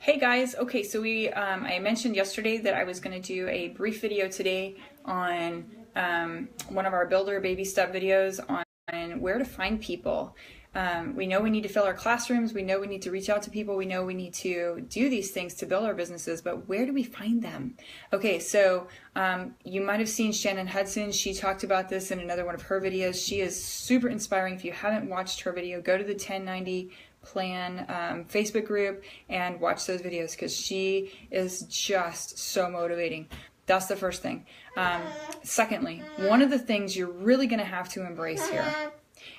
Hey guys, okay, so I mentioned yesterday that I was going to do a brief video today on one of our builder baby step videos on where to find people. We know we need to fill our classrooms, we know we need to reach out to people, we know we need to do these things to build our businesses, but where do we find them? Okay, so you might have seen Shannon Hudson. She talked about this in another one of her videos. She is super inspiring. If you haven't watched her video, go to the 1090 Plan Facebook group and watch those videos because she is just so motivating. That's the first thing. Secondly, one of the things you're really going to have to embrace here,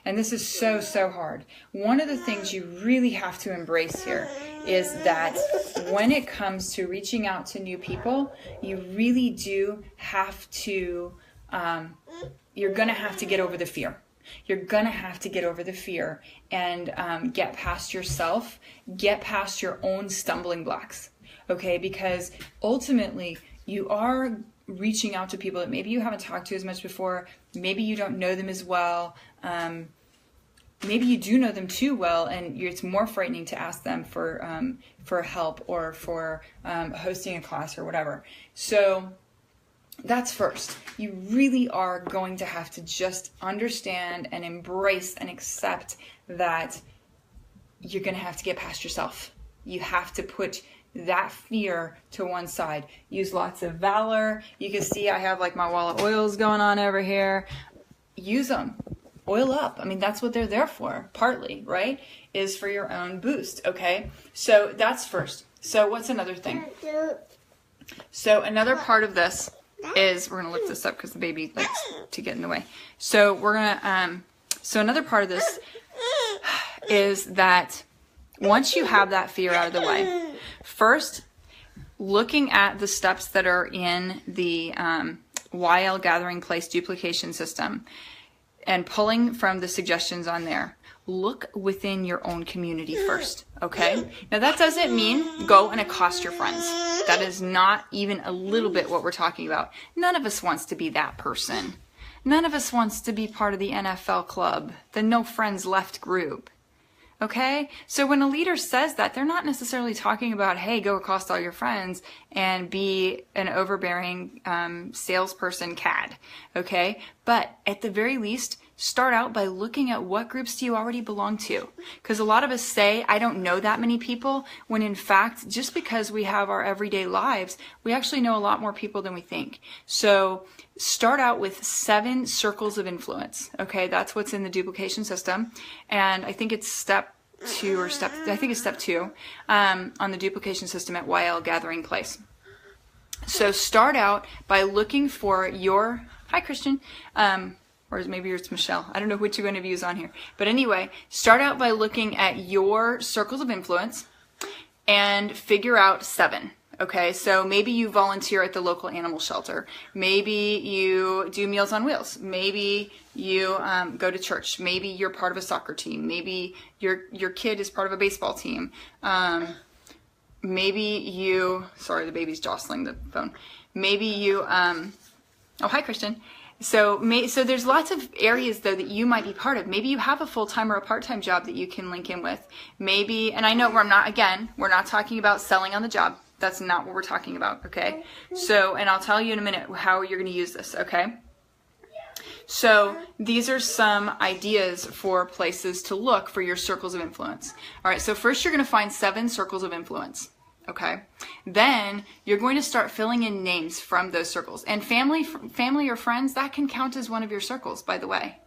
and this is so hard, one of the things you really have to embrace here is that when it comes to reaching out to new people, you really do have to, you're going to have to get over the fear. You're going to have to get over the fear and get past yourself, get past your own stumbling blocks, okay? Because ultimately, you are reaching out to people that maybe you haven't talked to as much before, maybe you don't know them as well, maybe you do know them too well, and it's more frightening to ask them for help or for hosting a class or whatever. So that's first. You really are going to have to just understand and embrace and accept that you're going to have to get past yourself. You have to put that fear to one side. Use lots of valor. You can see I have like my wall of oils going on over here. Use them. Oil up. I mean, that's what they're there for, partly, right? Is for your own boost, okay? So that's first. So what's another thing? So another part of this is, we're going to lift this up because the baby likes to get in the way. So we're going to, so another part of this is that once you have that fear out of the way, first, looking at the steps that are in the YL Gathering Place duplication system and pulling from the suggestions on there, look within your own community first, okay? Now that doesn't mean go and accost your friends. That is not even a little bit what we're talking about. None of us wants to be that person. None of us wants to be part of the NFL club, the no friends left group. Okay? So when a leader says that, they're not necessarily talking about, hey, go accost all your friends and be an overbearing salesperson cad. Okay? But at the very least, start out by looking at what groups do you already belong to. Because a lot of us say, I don't know that many people, when in fact, just because we have our everyday lives, we actually know a lot more people than we think. So start out with 7 circles of influence. Okay, that's what's in the duplication system. And I think it's step 2 on the duplication system at YL Gathering Place. So start out by looking for your, hi Christian, or maybe it's Michelle. I don't know which one of you is on here. But anyway, start out by looking at your circles of influence and figure out 7. Okay, so maybe you volunteer at the local animal shelter. Maybe you do Meals on Wheels. Maybe you go to church. Maybe you're part of a soccer team. Maybe your kid is part of a baseball team. Maybe you, sorry, the baby's jostling the phone. Maybe you, oh, hi, Christian. So there's lots of areas, though, that you might be part of. Maybe you have a full-time or a part-time job that you can link in with. Maybe, and I know we're not talking about selling on the job. That's not what we're talking about, okay? So, and I'll tell you in a minute how you're going to use this, okay? So these are some ideas for places to look for your circles of influence. All right, so first you're going to find 7 circles of influence. Okay, then you're going to start filling in names from those circles, and family or friends, that can count as one of your circles, by the way.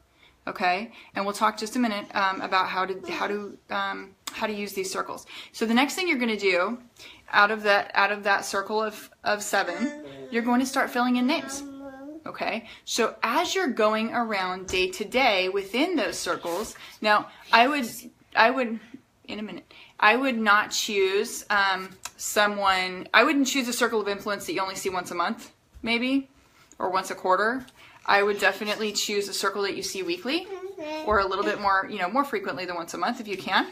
Okay, and we'll talk just a minute about how to use these circles. So the next thing you're going to do out of that circle of 7, you're going to start filling in names. Okay, so as you're going around day to day within those circles, now I would in a minute. I would not choose I wouldn't choose a circle of influence that you only see once a month, maybe, or once a quarter. I would definitely choose a circle that you see weekly, or a little bit more, more frequently than once a month if you can.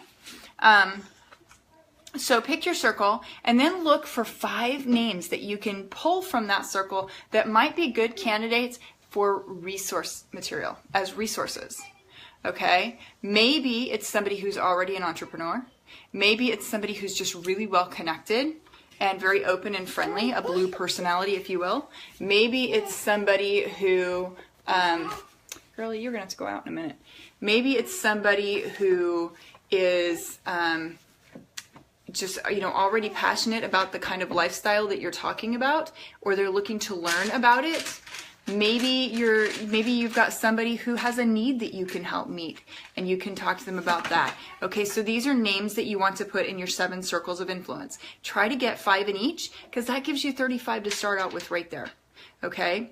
So pick your circle and then look for 5 names that you can pull from that circle that might be good candidates for resource material, as resources. Okay, maybe it's somebody who's already an entrepreneur. Maybe it's somebody who's just really well connected and very open and friendly, a blue personality, if you will. Maybe it's somebody who, girlie, you're gonna have to go out in a minute. Maybe it's somebody who is just, already passionate about the kind of lifestyle that you're talking about, or they're looking to learn about it. Maybe you've got somebody who has a need that you can help meet, and you can talk to them about that. Okay, so these are names that you want to put in your 7 circles of influence. Try to get 5 in each, because that gives you 35 to start out with right there. Okay,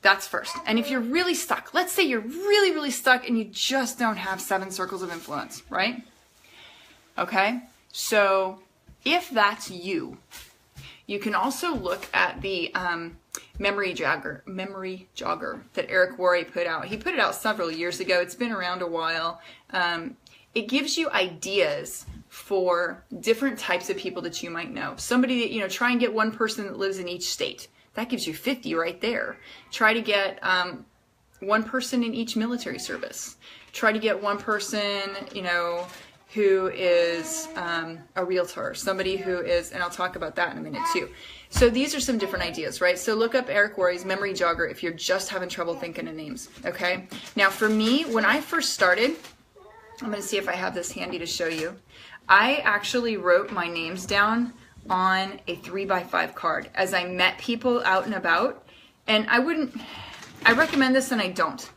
that's first. And if you're really stuck, let's say you're really, really stuck and you just don't have 7 circles of influence, right? Okay, so if that's you, you can also look at the memory jogger that Eric Worre put out. He put it out several years ago. It's been around a while. It gives you ideas for different types of people that you might know. Somebody that, try and get one person that lives in each state. That gives you 50 right there. Try to get one person in each military service. Try to get one person, who is a realtor, somebody who is, and I'll talk about that in a minute too. So these are some different ideas, right? So look up Eric Worre's memory jogger if you're just having trouble thinking of names, okay? Now for me, when I first started, I'm gonna see if I have this handy to show you. I actually wrote my names down on a 3x5 card as I met people out and about. And I recommend this and I don't,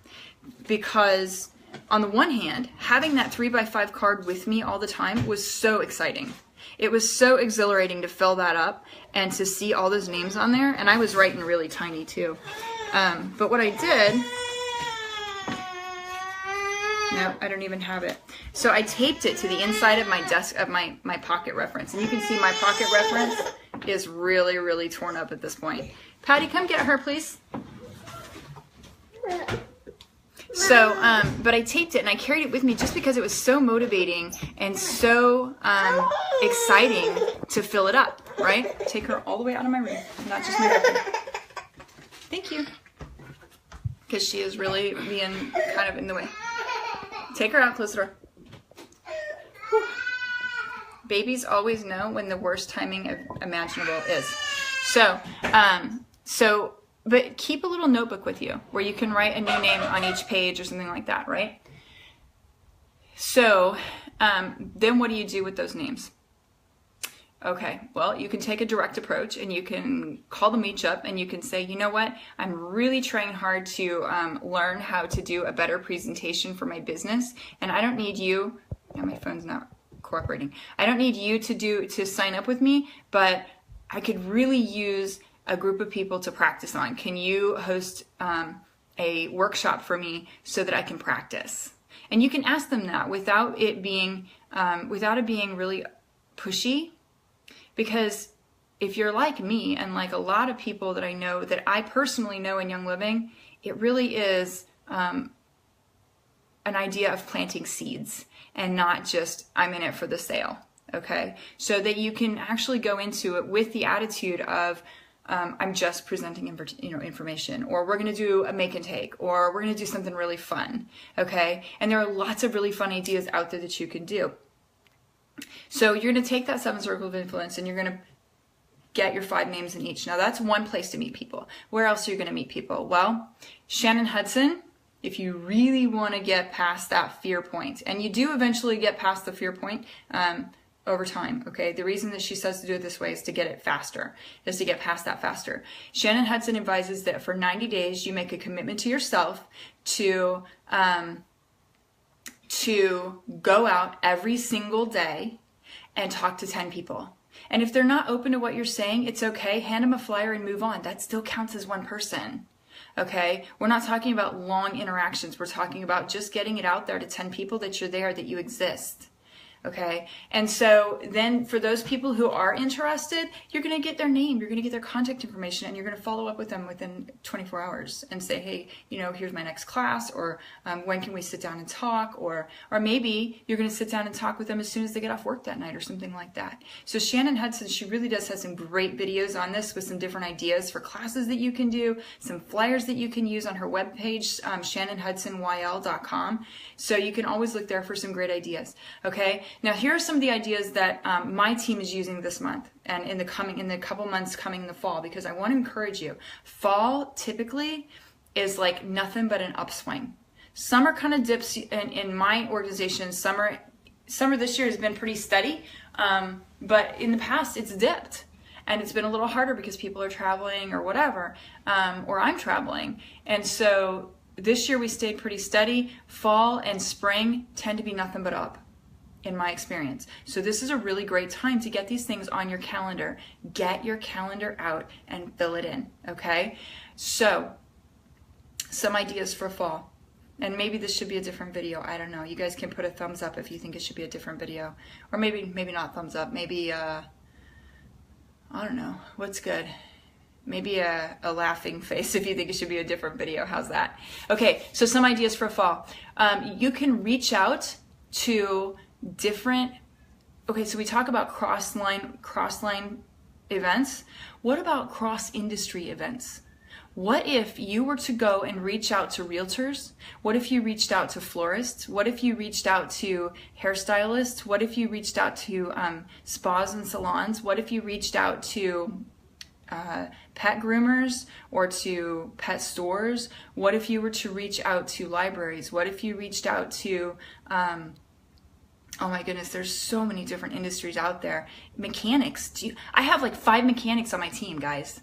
because on the one hand, having that 3x5 card with me all the time was so exciting. It was so exhilarating to fill that up and to see all those names on there. And I was writing really tiny too. But what I did, no, I don't even have it. So I taped it to the inside of my desk, of my pocket reference. And you can see my pocket reference is really, really torn up at this point. Patty, come get her, please. So, but I taped it and I carried it with me just because it was so motivating and so exciting to fill it up, right? Take her all the way out of my room, not just my bedroom. Thank you. Because she is really being kind of in the way. Take her out, close the door. Whew. Babies always know when the worst timing imaginable is. But keep a little notebook with you where you can write a new name on each page or something like that, right? So then what do you do with those names? Okay, well, you can take a direct approach and you can call them each up and you can say, you know what, I'm really trying hard to learn how to do a better presentation for my business, and I don't need you, now my phone's not cooperating, I don't need you to sign up with me, but I could really use a group of people to practice on. Can you host a workshop for me so that I can practice? And you can ask them that without it being really pushy, because if you're like me and like a lot of people that I know, that I personally know in Young Living, it really is an idea of planting seeds and not just I'm in it for the sale. Okay, so that you can actually go into it with the attitude of I'm just presenting information, or we're going to do a make and take, or we're going to do something really fun, okay? And there are lots of really fun ideas out there that you can do. So you're going to take that 7 circle of influence and you're going to get your 5 names in each. Now that's one place to meet people. Where else are you going to meet people? Well, Shannon Hudson, if you really want to get past that fear point, and you do eventually get past the fear point, over time, okay? The reason that she says to do it this way is to get it faster, is to get past that faster. Shannon Hudson advises that for 90 days, you make a commitment to yourself to go out every single day and talk to 10 people. And if they're not open to what you're saying, it's okay. Hand them a flyer and move on. That still counts as one person. Okay? We're not talking about long interactions. We're talking about just getting it out there to 10 people that you're there, that you exist. Okay, and so then for those people who are interested, you're going to get their name, you're going to get their contact information, and you're going to follow up with them within 24 hours and say, hey, here's my next class, or when can we sit down and talk, or maybe you're going to sit down and talk with them as soon as they get off work that night or something like that. So Shannon Hudson, she really does have some great videos on this with some different ideas for classes that you can do, some flyers that you can use on her webpage, shannonhudsonyl.com. So you can always look there for some great ideas. Okay. now here are some of the ideas that my team is using this month and in the couple months coming in the fall, because I want to encourage you. Fall typically is like nothing but an upswing. Summer kind of dips in my organization. Summer this year has been pretty steady, but in the past it's dipped. And it's been a little harder because people are traveling or whatever, or I'm traveling. And so this year we stayed pretty steady. Fall and spring tend to be nothing but up, in my experience. So this is a really great time to get these things on your calendar. Get your calendar out and fill it in, okay? So, some ideas for fall. And maybe this should be a different video. I don't know. You guys can put a thumbs up if you think it should be a different video. Or maybe not thumbs up. Maybe, I don't know, what's good? Maybe a laughing face if you think it should be a different video. How's that? Okay, so some ideas for fall. You can reach out to different, okay, so we talk about cross-line events. What about cross-industry events? What if you were to go and reach out to realtors? What if you reached out to florists? What if you reached out to hairstylists? What if you reached out to spas and salons? What if you reached out to pet groomers or to pet stores? What if you were to reach out to libraries? What if you reached out to, oh my goodness, there's so many different industries out there. Mechanics. I have like 5 mechanics on my team, guys.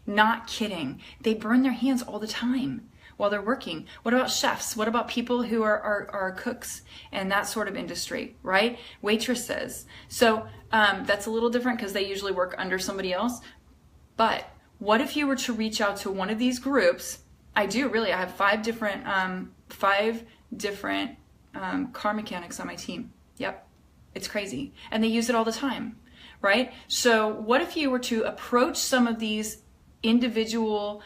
Not kidding. They burn their hands all the time while they're working. What about chefs? What about people who are cooks and that sort of industry, right? Waitresses. So that's a little different because they usually work under somebody else. But what if you were to reach out to one of these groups? I have 5 different car mechanics on my team. Yep, it's crazy. And they use it all the time, right? So what if you were to approach some of these individual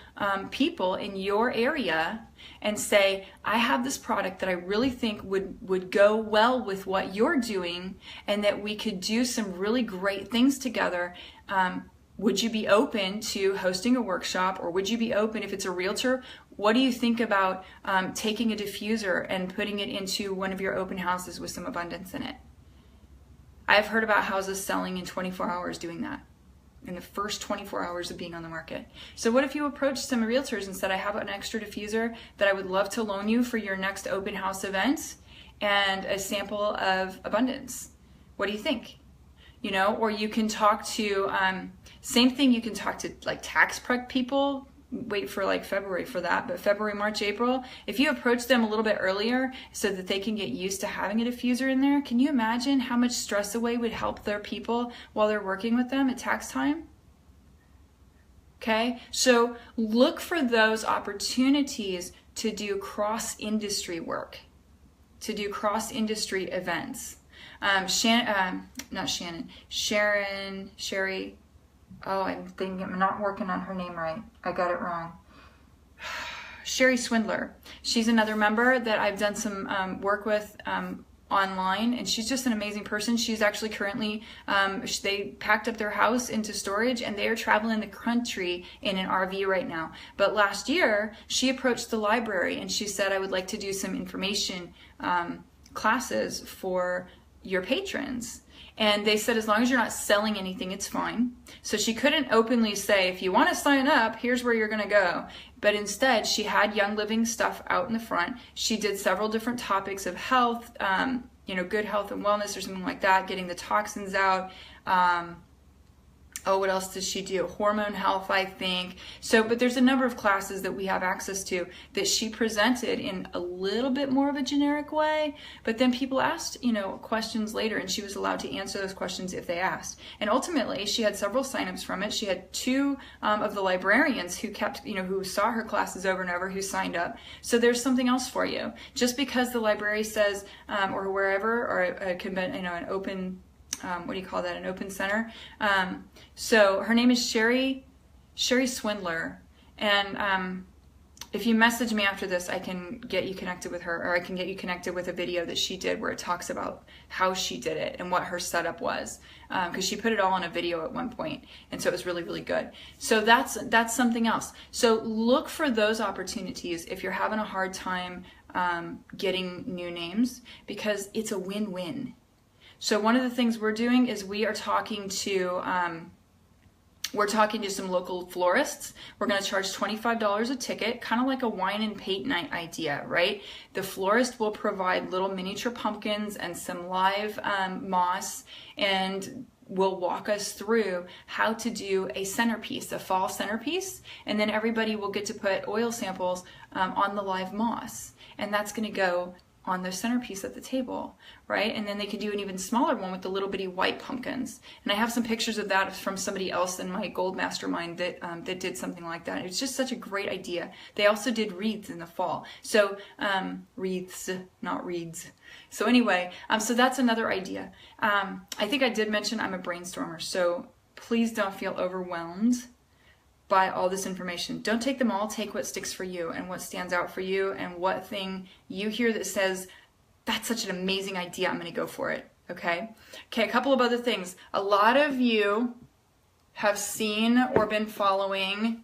people in your area and say, I have this product that I really think would go well with what you're doing, and that we could do some really great things together. Would you be open to hosting a workshop, or would you be open, if it's a realtor, what do you think about taking a diffuser and putting it into one of your open houses with some abundance in it? I've heard about houses selling in 24 hours doing that, in the first 24 hours of being on the market. So what if you approached some realtors and said, I have an extra diffuser that I would love to loan you for your next open house event and a sample of abundance? What do you think? You know, or you can talk to, same thing, you can talk to like tax prep people. Wait for like February for that, but February, March, April, if you approach them a little bit earlier so that they can get used to having a diffuser in there, can you imagine how much stress away would help their people while they're working with them at tax time? Okay, so look for those opportunities to do cross-industry work, to do cross-industry events. Sherry, oh, I'm not working on her name right. I got it wrong. Sherry Swindler. She's another member that I've done some work with online, and she's just an amazing person. She's actually currently, they packed up their house into storage, and they are traveling the country in an RV right now. But last year, she approached the library and she said, I would like to do some information classes for your patrons. And they said, as long as you're not selling anything, it's fine. So she couldn't openly say, if you want to sign up, here's where you're going to go. But instead, she had Young Living stuff out in the front. She did several different topics of health, good health and wellness or something like that, getting the toxins out. What else does she do? Hormone health, I think. So, but there's a number of classes that we have access to that she presented in a little bit more of a generic way, but then people asked, questions later, and she was allowed to answer those questions if they asked. And ultimately, she had several signups from it. She had 2 of the librarians who kept, who saw her classes over and over, who signed up. So there's something else for you. Just because the library says, or wherever, or an open, an open center. So her name is Sherry Swindler. And if you message me after this, I can get you connected with her, or I can get you connected with a video that she did where it talks about how she did it and what her setup was. Because she put it all on a video at one point, and so it was really, really good. So that's something else. So look for those opportunities if you're having a hard time getting new names, because it's a win-win. So one of the things we're doing is we're talking to some local florists. We're going to charge $25 a ticket, kind of like a wine and paint night idea, right? The florist will provide little miniature pumpkins and some live moss, and will walk us through how to do a centerpiece, a fall centerpiece, and then everybody will get to put oil samples on the live moss, and that's going to go on their centerpiece at the table, right? And then they could do an even smaller one with the little bitty white pumpkins. And I have some pictures of that from somebody else in my gold mastermind that did something like that. It's just such a great idea. They also did wreaths in the fall. So wreaths, not reeds. So anyway, so that's another idea. I think I did mention I'm a brainstormer, so please don't feel overwhelmed by all this information. Don't take them all. Take what sticks for you and what stands out for you and what thing you hear that says, that's such an amazing idea, I'm going to go for it. Okay? Okay, a couple of other things. A lot of you have seen or been following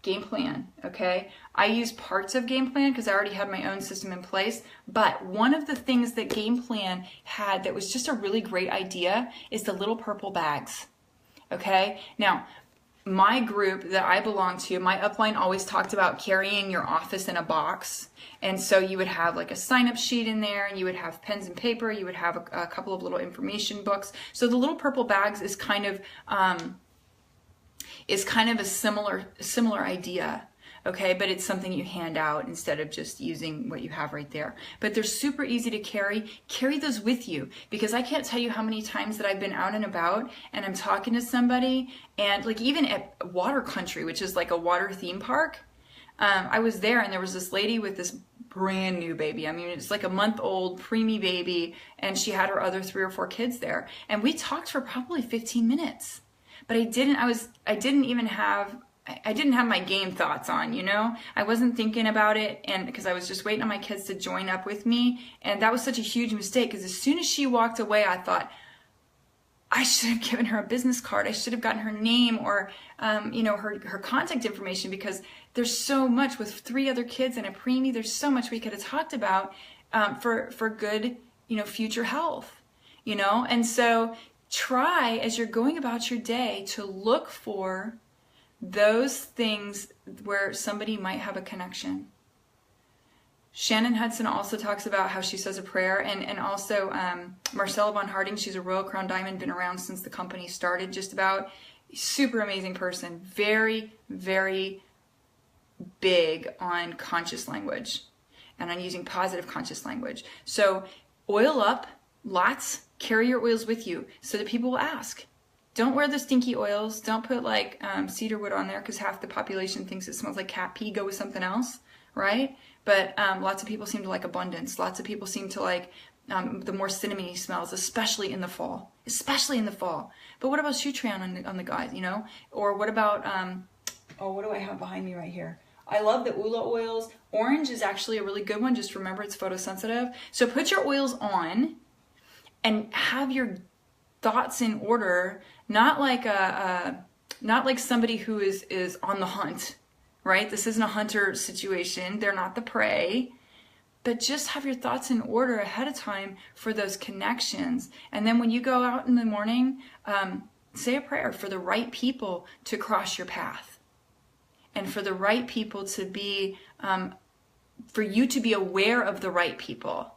Game Plan, okay? I use parts of Game Plan because I already had my own system in place, but one of the things that Game Plan had that was just a really great idea is the little purple bags, okay? Now, my group that I belong to, my upline always talked about carrying your office in a box. And so you would have like a sign-up sheet in there, and you would have pens and paper, you would have a couple of little information books. So the little purple bags is kind of a similar idea. Okay, but it's something you hand out instead of just using what you have right there. But they're super easy to carry. Carry those with you, because I can't tell you how many times that I've been out and about and I'm talking to somebody, and like even at Water Country, which is like a water theme park, I was there and there was this lady with this brand new baby. I mean, it's like a month-old preemie baby, and she had her other 3 or 4 kids there. And we talked for probably 15 minutes. But I didn't have my game thoughts on, you know? I wasn't thinking about it, and because I was just waiting on my kids to join up with me, and that was such a huge mistake, because as soon as she walked away, I thought, I should have given her a business card. I should have gotten her name or, her contact information, because there's so much with 3 other kids and a preemie. There's so much we could have talked about for good, future health, And so try, as you're going about your day, to look for those things where somebody might have a connection. Shannon Hudson also talks about how she says a prayer, and also Marcella Von Harding, she's a Royal Crown Diamond, been around since the company started just about. Super amazing person. Very, very big on conscious language and on using positive conscious language. So oil up lots, carry your oils with you so that people will ask. Don't wear the stinky oils. Don't put like cedar wood on there, because half the population thinks it smells like cat pee. Go with something else, right? But lots of people seem to like abundance. Lots of people seem to like the more cinnamony smells, especially in the fall. Especially in the fall. But what about Shutran on the guys, Or what about, what do I have behind me right here? I love the Ula oils. Orange is actually a really good one. Just remember it's photosensitive. So put your oils on and have your thoughts in order, not like somebody who is on the hunt, right? This isn't a hunter situation. They're not the prey, but just have your thoughts in order ahead of time for those connections. And then when you go out in the morning, say a prayer for the right people to cross your path, and for the right people to be, for you to be aware of the right people.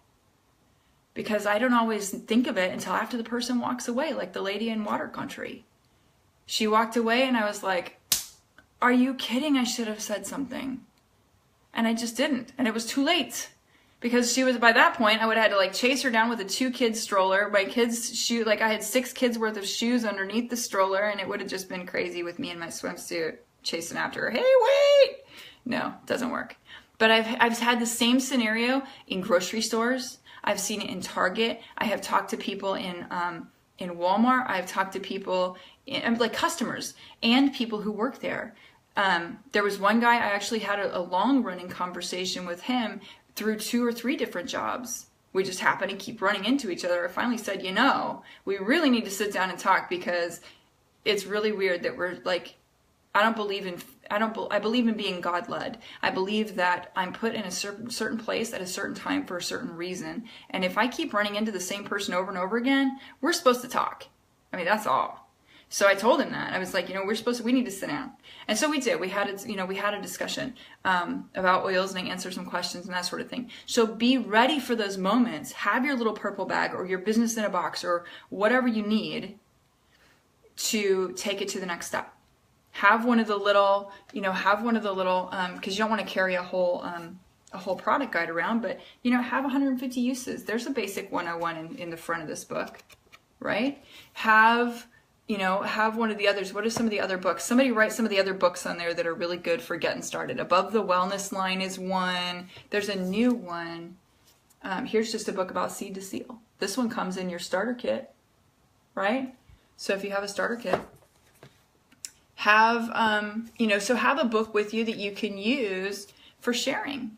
Because I don't always think of it until after the person walks away, like the lady in Water Country. She walked away and I was like, are you kidding? I should have said something. And I just didn't. And it was too late. Because she was, by that point, I would have had to like chase her down with a 2-kid stroller. My kids' shoe, like I had 6 kids worth of shoes underneath the stroller, and it would have just been crazy with me in my swimsuit chasing after her. Hey, wait! No, it doesn't work. But I've had the same scenario in grocery stores. I've seen it in Target. I have talked to people in Walmart. I've talked to people, like customers and people who work there. There was one guy, I actually had a long-running conversation with him through 2 or 3 different jobs. We just happened to keep running into each other. I finally said, we really need to sit down and talk, because it's really weird that we're like, I don't believe I believe in being God-led. I believe that I'm put in a certain place at a certain time for a certain reason. And if I keep running into the same person over and over again, we're supposed to talk. I mean, that's all. So I told him that. I was like, we need to sit down. And so we did. We had a discussion about oils, and I answered some questions and that sort of thing. So be ready for those moments. Have your little purple bag or your business in a box or whatever you need to take it to the next step. Have one of the little, because you don't want to carry a whole product guide around, but, have 150 uses. There's a basic 101 in the front of this book, right? Have one of the others. What are some of the other books? Somebody write some of the other books on there that are really good for getting started. Above the Wellness Line is one. There's a new one. Here's just a book about seed to seal. This one comes in your starter kit, right? So if you have a starter kit, have a book with you that you can use for sharing,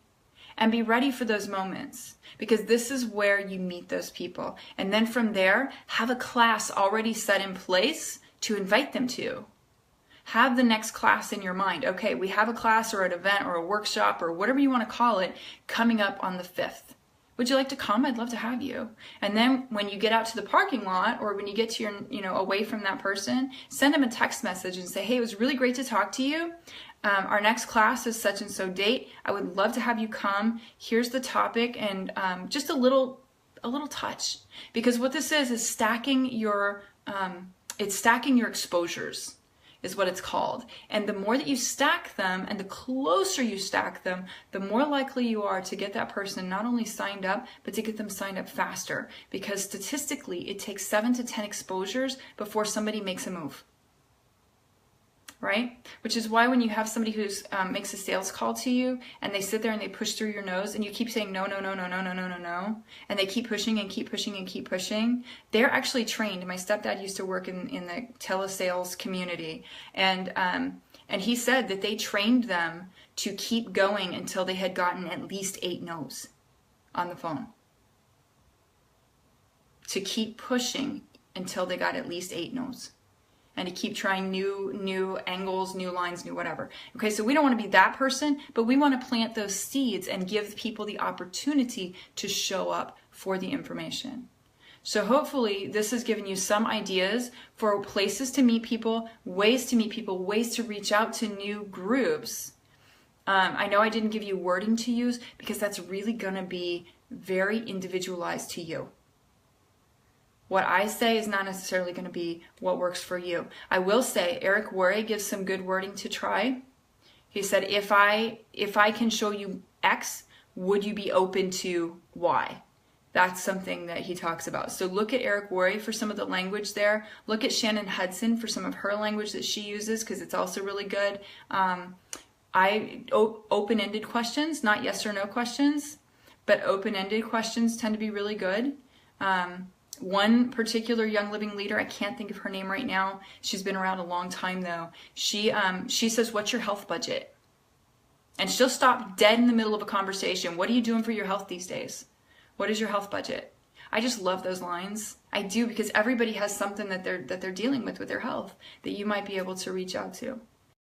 and be ready for those moments, because this is where you meet those people. And then from there, have a class already set in place to invite them to. Have the next class in your mind. Okay, we have a class or an event or a workshop or whatever you want to call it coming up on the 5th. Would you like to come? I'd love to have you. And then when you get out to the parking lot, or when you get to your, away from that person, send them a text message and say, hey, it was really great to talk to you. Our next class is such and so date. I would love to have you come. Here's the topic, and just a little touch, because what this is stacking your exposures, is what it's called. And the more that you stack them, and the closer you stack them, the more likely you are to get that person not only signed up, but to get them signed up faster. Because statistically, it takes 7 to 10 exposures before somebody makes a move. Right? Which is why when you have somebody who's makes a sales call to you, and they sit there and they push through your nose, and you keep saying no, and they keep pushing and keep pushing and keep pushing, they're actually trained. My stepdad used to work in the telesales community, and he said that they trained them to keep going until they had gotten at least 8 no's on the phone. To keep pushing until they got at least 8 no's. And to keep trying new angles, new lines, new whatever. Okay, so we don't want to be that person, but we want to plant those seeds and give people the opportunity to show up for the information. So hopefully this has given you some ideas for places to meet people, ways to reach out to new groups. I know I didn't give you wording to use, because that's really going to be very individualized to you. What I say is not necessarily going to be what works for you. I will say Eric Worre gives some good wording to try. He said, if I can show you X, would you be open to Y? That's something that he talks about. So look at Eric Worre for some of the language there. Look at Shannon Hudson for some of her language that she uses, because it's also really good. Open-ended questions, not yes or no questions, but open-ended questions tend to be really good. One particular Young Living leader, I can't think of her name right now. She's been around a long time though. She says, what's your health budget? And she'll stop dead in the middle of a conversation. What are you doing for your health these days? What is your health budget? I just love those lines. I do, because everybody has something that they're dealing with their health that you might be able to reach out to.